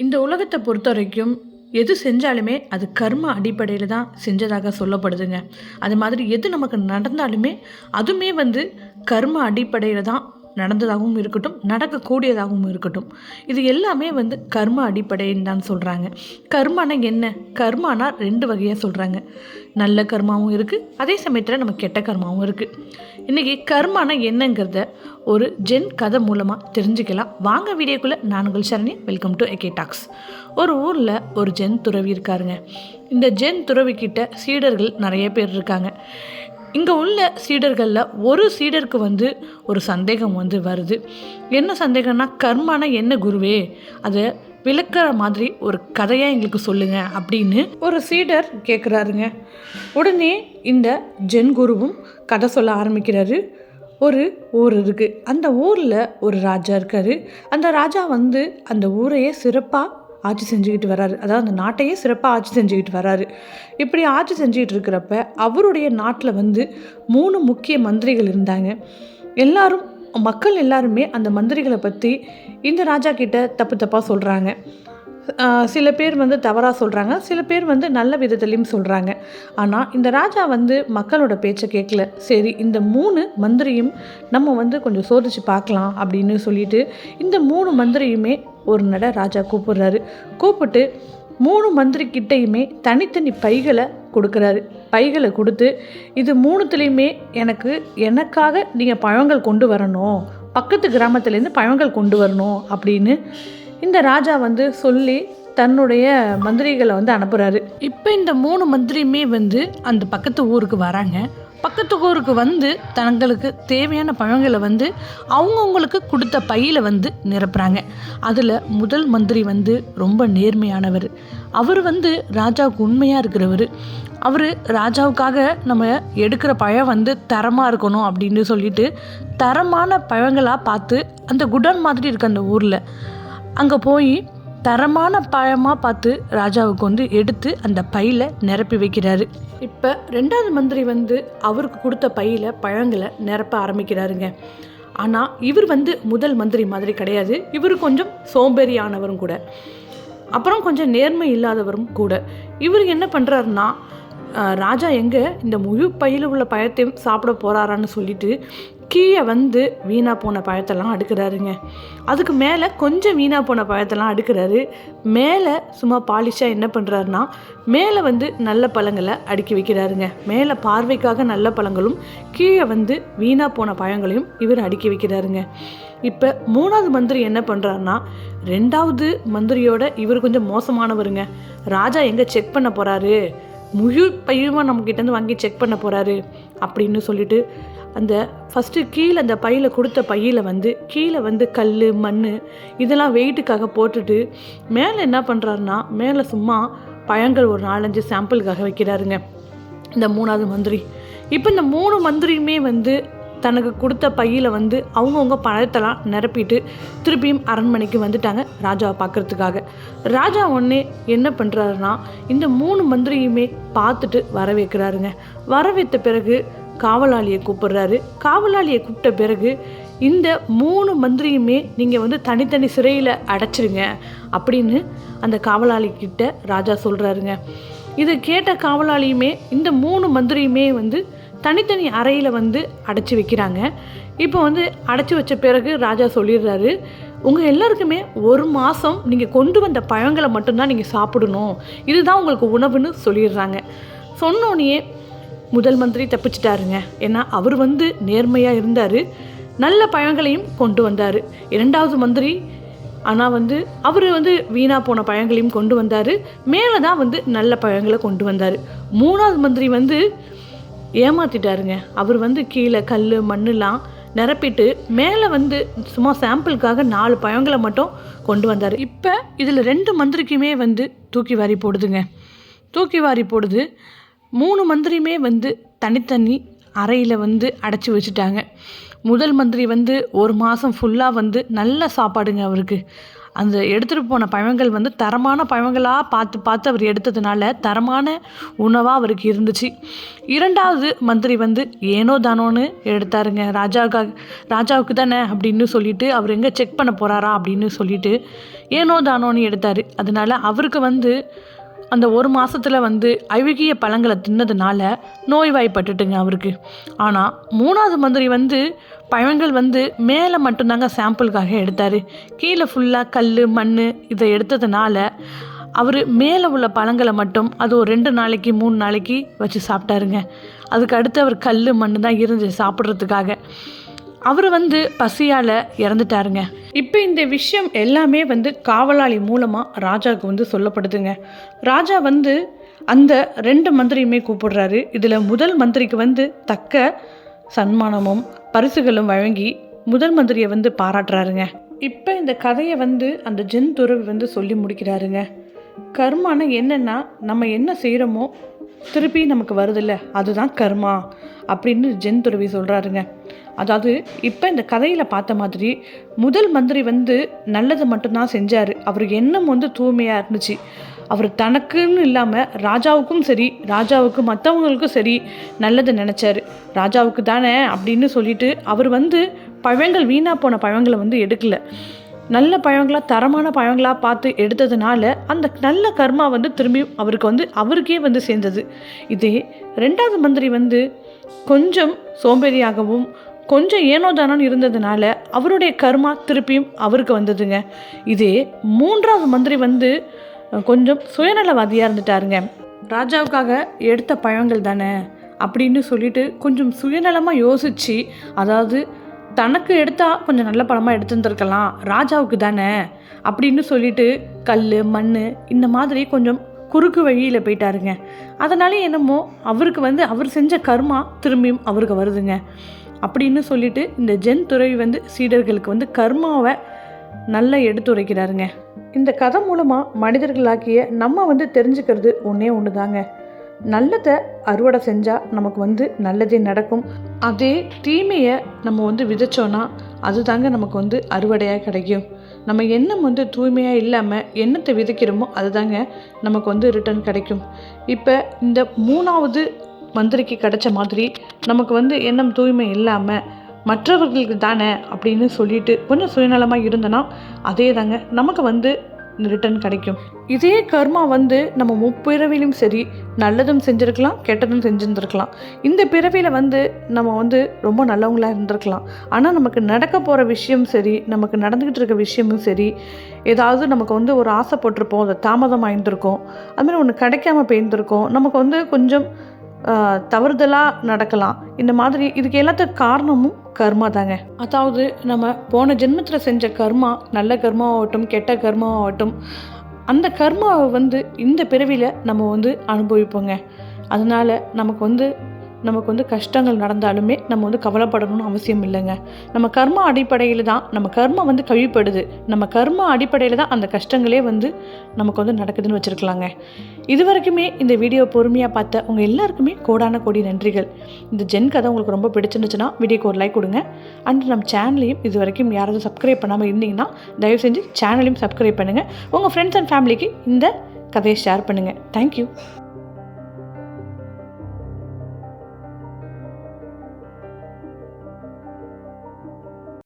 இந்த உலகத்தை பொறுத்தவரைக்கும் எது செஞ்சாலுமே அது கர்ம அடிப்படையில் தான் செஞ்சதாக சொல்லப்படுதுங்க. அது மாதிரி எது நமக்கு நடந்தாலுமே அதுவுமே கர்ம அடிப்படையில் தான் நடந்ததாகவும் இருக்கட்டும், நடக்கக்கூடியதாகவும் இருக்கட்டும். இது எல்லாமே கர்ம அடிப்படைன்னு தான் சொல்கிறாங்க. கர்மானா என்ன? கர்மானா 2 வகையாக சொல்கிறாங்க. நல்ல கர்மாவும் இருக்குது, அதே சமயத்தில் நம்ம கெட்ட கர்மாவும் இருக்குது. இன்றைக்கி கர்மானா என்னங்கிறத ஒரு ஜென் கதை மூலமாக தெரிஞ்சுக்கலாம். வாங்க வீடியோக்குள்ளே. நான் உங்கள் Sarani. Welcome to AK talks. ஒரு ஊரில் ஒரு ஜென் துறவி இருக்காருங்க. இந்த ஜென் துறவிக்கிட்ட சீடர்கள் நிறைய பேர் இருக்காங்க. இங்கே உள்ள சீடர்களில் ஒரு சீடருக்கு ஒரு சந்தேகம் வருது. என்ன சந்தேகம்னா, கர்மானா என்ன குருவே, அதை விளக்குற மாதிரி ஒரு கதையாக எங்களுக்கு சொல்லுங்கள் அப்படின்னு ஒரு சீடர் கேட்குறாருங்க. உடனே இந்த ஜென் குருவும் கதை சொல்ல ஆரம்பிக்கிறாரு. ஒரு ஊர் இருக்குது. அந்த ஊரில் ஒரு ராஜா இருக்கார். அந்த ராஜா அந்த ஊரையே சிறப்பாக ஆட்சி செஞ்சுக்கிட்டு வராரு. அதாவது அந்த நாட்டையே சிறப்பாக ஆட்சி செஞ்சுக்கிட்டு வராரு. இப்படி ஆட்சி செஞ்சுக்கிட்டு இருக்கிறப்ப அவருடைய நாட்டில் 3 முக்கிய மந்திரிகள் இருந்தாங்க. மக்கள் எல்லாருமே அந்த மந்திரிகளை பற்றி இந்த ராஜா கிட்ட தப்பு தப்பாக சொல்கிறாங்க. சில பேர் தவறாக சொல்கிறாங்க, சில பேர் நல்ல விதத்துலேயும் சொல்கிறாங்க. ஆனால் இந்த ராஜா மக்களோட பேச்சை கேட்கல. சரி, இந்த 3 மந்திரியும் நம்ம கொஞ்சம் சோதிச்சு பார்க்கலாம் அப்படின்னு சொல்லிட்டு இந்த 3 மந்திரியுமே ஒரு ராஜா கூப்பிடுறாரு. கூப்பிட்டு 3 மந்திரிக்கிட்டையுமே தனித்தனி பைகளை கொடுக்குறாரு. பைகளை கொடுத்து, இது 3துலேயுமே எனக்காக நீங்கள் பழங்கள் கொண்டு வரணும், பக்கத்து கிராமத்துலேருந்து பழங்கள் கொண்டு வரணும் அப்படின்னு இந்த ராஜா சொல்லி தன்னுடைய மந்திரிகளை அனுப்புகிறாரு. இப்போ இந்த 3 மந்திரியுமே அந்த பக்கத்து ஊருக்கு வராங்க. பக்கத்து ஊருக்கு தங்களுக்கு தேவையான பழங்களை அவங்கவுங்களுக்கு கொடுத்த பையில் நிரப்புறாங்க. அதில் முதல் மந்திரி ரொம்ப நேர்மையானவர். அவர் ராஜாவுக்கு உண்மையாக இருக்கிறவர். அவர் ராஜாவுக்காக நம்ம எடுக்கிற பழம் தரமாக இருக்கணும் அப்படின்னு சொல்லிட்டு தரமான பழங்களாக பார்த்து அந்த குடான் மாதிரி இருக்க அந்த ஊரில் அங்கே போய் தரமான பழமாக பார்த்து ராஜாவுக்கு எடுத்து அந்த பையில் நிரப்பி வைக்கிறாரு. இப்போ 2வது மந்திரி அவருக்கு கொடுத்த பையில் பழங்களை நிரப்ப ஆரம்பிக்கிறாருங்க. ஆனால் இவர் முதல் மந்திரி மாதிரி கிடையாது. இவர் கொஞ்சம் சோம்பேறியானவரும் கூட, அப்புறம் கொஞ்சம் நேர்மை இல்லாதவரும் கூட. இவர் என்ன பண்ணுறாருன்னா, ராஜா எங்கே இந்த முழு பையில் உள்ள பழத்தையும் சாப்பிட போகிறாரான்னு சொல்லிட்டு கீழே வீணாக போன பழத்தெல்லாம் அடுக்கிறாருங்க. அதுக்கு மேலே கொஞ்சம் வீணாக போன பழத்தெல்லாம் அடுக்கிறாரு. மேலே சும்மா பாலிஷாக என்ன பண்ணுறாருனா, மேலே நல்ல பழங்களை அடுக்கி வைக்கிறாருங்க. மேலே பார்வைக்காக நல்ல பழங்களும், கீழே வீணாக போன பழங்களையும் இவர் அடுக்கி வைக்கிறாருங்க. இப்போ 3வது மந்திரி என்ன பண்ணுறாருனா, 2வது மந்திரியோட இவர் கொஞ்சம் மோசமானவருங்க. ராஜா எங்கே செக் பண்ண போகிறாரு, முழு பையுமா நம்மக்கிட்டேருந்து வாங்கி செக் பண்ண போகிறாரு அப்படின்னு சொல்லிட்டு அந்த ஃபஸ்ட்டு கீழே அந்த பையில் கொடுத்த பையில் கீழே கல் மண் இதெல்லாம் வெயிட்டுக்காக போட்டுட்டு மேலே என்ன பண்ணுறாருனா, மேலே சும்மா பழங்கள் ஒரு 4-5 சாம்பிளுக்காக வைக்கிறாருங்க இந்த 3வது மந்திரி. இப்போ இந்த 3 மந்திரியுமே தனக்கு கொடுத்த பையில் அவங்கவுங்க பழத்தெல்லாம் நிரப்பிட்டு திருப்பியும் அரண்மனைக்கு வந்துட்டாங்க ராஜாவை பார்க்குறதுக்காக. ராஜா உடனே என்ன பண்ணுறாருனா, இந்த 3 மந்திரியுமே பார்த்துட்டு வர வைக்கிறாருங்க. வர வைத்த பிறகு காவலாளியை கூப்பிடுறாரு. காவலாளியை கூப்பிட்ட பிறகு இந்த 3 மந்திரியுமே நீங்கள் தனித்தனி சிறையில் அடைச்சிருங்க அப்படின்னு அந்த காவலாளிக்கிட்ட ராஜா சொல்கிறாருங்க. இதை கேட்ட காவலாளியுமே இந்த 3 மந்திரியுமே தனித்தனி அறையில் அடைச்சி வைக்கிறாங்க. இப்போ அடைச்சி வச்ச பிறகு ராஜா சொல்லிடுறாரு, உங்கள் எல்லாருக்குமே 1 மாதம் நீங்கள் கொண்டு வந்த பழங்களை மட்டும்தான் நீங்கள் சாப்பிடணும், இதுதான் உங்களுக்கு உணவுன்னு சொல்லிடுறாங்க. சொன்னோன்னே முதல் மந்திரி தப்பிச்சிட்டாருங்க. ஏன்னா அவர் நேர்மையாக இருந்தார், நல்ல பழங்களையும் கொண்டு வந்தார். 2வது மந்திரி ஆனால் அவர் வீணாக போன பழங்களையும் கொண்டு வந்தார். மேலே தான் நல்ல பழங்களை கொண்டு வந்தார். 3வது மந்திரி ஏமாற்றிட்டாருங்க. அவர் கீழே கல் மண்ணெலாம் நிரப்பிட்டு மேலே சும்மா சாம்பிளுக்காக 4 பழங்களை மட்டும் கொண்டு வந்தார். இப்போ இதில் 2 மந்திரிக்குமே தூக்கி வாரி போடுதுங்க. தூக்கி வாரி போடுது. 3 மந்திரியுமே தனித்தனி அறையில் அடைச்சி வச்சுட்டாங்க. முதல் மந்திரி 1 மாதம் ஃபுல்லாக நல்ல சாப்பாடுங்க அவருக்கு. அந்த எடுத்துகிட்டு போன பழங்கள் தரமான பழங்களாக பார்த்து அவர் எடுத்ததுனால தரமான உணவாக அவருக்கு இருந்துச்சு. 2வது மந்திரி ஏனோ தானோன்னு எடுத்தாருங்க. ராஜாவுக்கு தானே அப்படின்னு சொல்லிட்டு அவர் எங்கே செக் பண்ண போகிறாரா அப்படின்னு சொல்லிட்டு ஏனோ தானோன்னு எடுத்தார். அதனால் அவருக்கு வந்து அந்த 1 மாதத்தில் வந்து அழுகிய பழங்களை தின்னதுனால நோய்வாய்ப்பட்டுட்டுங்க அவருக்கு. ஆனால் 3வது மந்திரி வந்து பழங்கள் வந்து மேலே மட்டும்தாங்க சாம்பிளுக்காக எடுத்தார். கீழே ஃபுல்லாக கல் மண் இதை எடுத்ததுனால அவர் மேலே உள்ள பழங்களை மட்டும் அது ஒரு 2 நாளைக்கு 3 நாளைக்கு வச்சு சாப்பிட்டாருங்க. அதுக்கு அடுத்து அவர் கல் மண் தான் இருந்துச்சு சாப்பிட்றதுக்காக. அவர் வந்து பசியால் இறந்துட்டாருங்க. இப்போ இந்த விஷயம் எல்லாமே வந்து காவலாளி மூலமாக ராஜாவுக்கு வந்து சொல்லப்படுதுங்க. ராஜா வந்து அந்த 2 மந்திரியுமே கூப்பிடுறாரு. இதில் முதல் மந்திரிக்கு வந்து தக்க சன்மானமும் பரிசுகளும் வழங்கி முதல் மந்திரியை வந்து பாராட்டுறாருங்க. இப்போ இந்த கதையை வந்து அந்த ஜென் துறவி வந்து சொல்லி முடிக்கிறாருங்க. கர்மான என்னென்னா, நம்ம என்ன செய்கிறோமோ திருப்பி நமக்கு வருதில்ல, அதுதான் கர்மா அப்படின்னு ஜென் துறவி சொல்கிறாருங்க. அதாவது இப்போ இந்த கதையில் பார்த்த மாதிரி முதல் மந்திரி வந்து நல்லது மட்டும்தான் செஞ்சார். அவருக்கு எண்ணம் வந்து தூய்மையாக இருந்துச்சு. அவர் தனக்குன்னு இல்லாமல் ராஜாவுக்கும் சரி, ராஜாவுக்கு மற்றவங்களுக்கும் சரி நல்லது நினச்சார். ராஜாவுக்கு தானே அப்படின்னு சொல்லிட்டு அவர் வந்து பழங்கள் வீணாக போன பழங்களை வந்து எடுக்கலை. நல்ல பழங்களாக தரமான பழங்களாக பார்த்து எடுத்ததுனால அந்த நல்ல கர்மா வந்து திரும்பி அவருக்கு வந்து அவருக்கே வந்து சேர்ந்தது. இதே 2வது மந்திரி வந்து கொஞ்சம் சோம்பேறியாகவும் கொஞ்சம் ஏனோ தானோன்னு இருந்ததுனால அவருடைய கர்மா திருப்பியும் அவருக்கு வந்ததுங்க. இதே 3வது மந்திரி வந்து கொஞ்சம் சுயநலவாதியாக இருந்துட்டாருங்க. ராஜாவுக்காக எடுத்த பழங்கள் தானே அப்படின்னு சொல்லிட்டு கொஞ்சம் சுயநலமாக யோசித்து, அதாவது தனக்கு எடுத்தால் கொஞ்சம் நல்ல பழமாக எடுத்துருந்துருக்கலாம், ராஜாவுக்கு தானே அப்படின்னு சொல்லிட்டு கல் மண் இந்த மாதிரி கொஞ்சம் குறுக்கு வழியில் போயிட்டாருங்க. அதனாலே என்னமோ அவருக்கு வந்து அவர் செஞ்ச கர்மா திரும்பியும் அவருக்கு வருதுங்க அப்படின்னு சொல்லிட்டு இந்த ஜென் துறவி வந்து சீடர்களுக்கு வந்து கர்மாவை நல்லா எடுத்துரைக்கிறாருங்க. இந்த கதை மூலமாக மனிதர்களாக்கிய நம்ம வந்து தெரிஞ்சுக்கிறது ஒன்று தாங்க. நல்லதை அறுவடை செஞ்சால் நமக்கு வந்து நல்லதே நடக்கும். அதே தீமையை நம்ம வந்து விதைச்சோன்னா அது தாங்க நமக்கு வந்து அறுவடையாக கிடைக்கும். நம்ம எண்ணம் வந்து தூய்மையாக இல்லாமல் எண்ணத்தை விதைக்கிறோமோ அது தாங்க நமக்கு வந்து ரிட்டர்ன் கிடைக்கும். இப்போ இந்த 3வது மந்திரிக்கு கிடைச்ச மாதிரி நமக்கு வந்து எண்ணம் தூய்மை இல்லாமல் மற்றவர்களுக்கு தானே அப்படின்னு சொல்லிட்டு கொஞ்சம் சுயநலமாக இருந்தோன்னா அதே தாங்க நமக்கு வந்து ரிட்டர்ன் கிடைக்கும். இதே கர்மா வந்து நம்ம முப்பிறவிலும் சரி நல்லதும் செஞ்சுருக்கலாம், கெட்டதும் செஞ்சுருந்துருக்கலாம். இந்த பிறவியில் வந்து நம்ம வந்து ரொம்ப நல்லவங்களாக இருந்திருக்கலாம். ஆனால் நமக்கு நடக்க போகிற விஷயம் சரி, நமக்கு நடந்துக்கிட்டு இருக்க விஷயமும் சரி, ஏதாவது நமக்கு வந்து ஒரு ஆசைப்பட்டிருப்போம், அது தாமதமாக இருந்திருக்கும், அதுமாதிரி ஒன்று கிடைக்காம போயிருந்திருக்கோம், நமக்கு வந்து கொஞ்சம் தவறுதலாக நடக்கலாம். இந்த மாதிரி இதுக்கு எல்லாத்துக்கும் காரணமும் கர்மா தாங்க. அதாவது நம்ம போன ஜென்மத்தில் செஞ்ச கர்மா, நல்ல கர்மாவாகட்டும் கெட்ட கர்மாவாகட்டும், அந்த கர்மாவை வந்து இந்த பிறவியில் நம்ம வந்து அனுபவிப்போங்க. அதனால் நமக்கு வந்து கஷ்டங்கள் நடந்தாலுமே நம்ம வந்து கவலைப்படணும்னு அவசியம் இல்லைங்க. நம்ம கர்மா அடிப்படையில் தான் நம்ம கர்மா வந்து கழிப்படுது. நம்ம கர்மா அடிப்படையில் தான் அந்த கஷ்டங்களே வந்து நமக்கு வந்து நடக்குதுன்னு வச்சுருக்கலாங்க. இது வரைக்குமே இந்த வீடியோ பொறுமையாக பார்த்த உங்கள் எல்லாருக்குமே கோடான கோடி நன்றிகள். இந்த ஜென் கதை உங்களுக்கு ரொம்ப பிடிச்சிருந்துச்சுன்னா வீடியோக்கு ஒரு லைக் கொடுங்க. அண்ட் நம்ம சேனலையும் இது வரைக்கும் யாராவது சப்ஸ்கிரைப் பண்ணாமல் இருந்தீங்கன்னா தயவு செஞ்சு சேனலையும் சப்ஸ்கிரைப் பண்ணுங்கள். உங்கள் ஃப்ரெண்ட்ஸ் அண்ட் ஃபேமிலிக்கு இந்த கதையை ஷேர் பண்ணுங்கள். தேங்க்யூ.